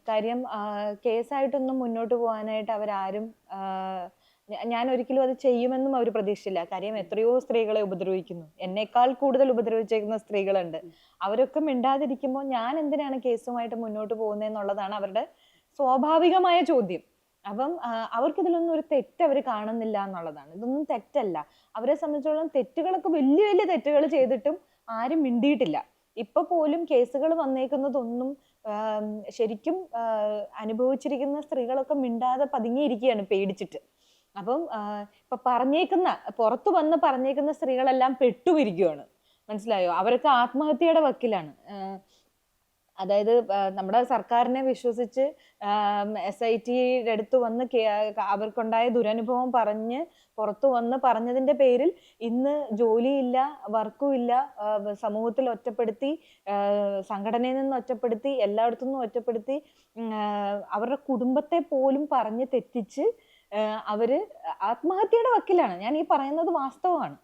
കാര്യം കേസായിട്ടൊന്നും മുന്നോട്ട് പോകാനായിട്ട് അവരാരും ഞാൻ ഒരിക്കലും അത് ചെയ്യുമെന്നും അവർ പ്രതീക്ഷിച്ചില്ല. കാര്യം എത്രയോ സ്ത്രീകളെ ഉപദ്രവിക്കുന്നു. എന്നേക്കാൾ കൂടുതൽ ഉപദ്രവിച്ചേക്കുന്ന സ്ത്രീകളുണ്ട്. അവരൊക്കെ മിണ്ടാതിരിക്കുമ്പോൾ ഞാൻ എന്തിനാണ് കേസുമായിട്ട് മുന്നോട്ട് പോകുന്നതെന്നുള്ളതാണ് അവരുടെ സ്വാഭാവികമായ ചോദ്യം. അപ്പം അവർക്കിതിലൊന്നും ഒരു തെറ്റ് അവർ കാണുന്നില്ല എന്നുള്ളതാണ്. ഇതൊന്നും തെറ്റല്ല. അവരെ സംബന്ധിച്ചോളം തെറ്റുകളൊക്കെ വലിയ വലിയ തെറ്റുകൾ ചെയ്തിട്ടും ആരും മിണ്ടിയിട്ടില്ല. ഇപ്പൊ പോലും കേസുകൾ വന്നേക്കുന്നതൊന്നും ശരിക്കും അനുഭവിച്ചിരിക്കുന്ന സ്ത്രീകളൊക്കെ മിണ്ടാതെ പതുങ്ങിയിരിക്കുകയാണ് പേടിച്ചിട്ട്. അപ്പം ഇപ്പൊ പുറത്തു വന്ന് പറഞ്ഞേക്കുന്ന സ്ത്രീകളെല്ലാം പെട്ടുമിരിക്കുകയാണ്. മനസ്സിലായോ? അവരൊക്കെ ആത്മഹത്യയുടെ വക്കിലാണ്. അതായത് നമ്മുടെ സർക്കാരിനെ വിശ്വസിച്ച് SITയുടെ അടുത്ത് വന്ന് അവർക്കുണ്ടായ ദുരനുഭവം പറഞ്ഞ് പുറത്തു വന്ന് പറഞ്ഞതിന്റെ പേരിൽ ഇന്ന് ജോലിയില്ല, വർക്കും ഇല്ല, സമൂഹത്തിൽ ഒറ്റപ്പെടുത്തി, സംഘടനയിൽ നിന്ന് ഒറ്റപ്പെടുത്തി, എല്ലായിടത്തു നിന്നും ഒറ്റപ്പെടുത്തി, അവരുടെ കുടുംബത്തെ പോലും പറഞ്ഞ് തെറ്റിച്ച് അവര് ആത്മഹത്യയുടെ വക്കിലാണ്. ഞാൻ ഈ പറയുന്നത് വാസ്തവമാണ്.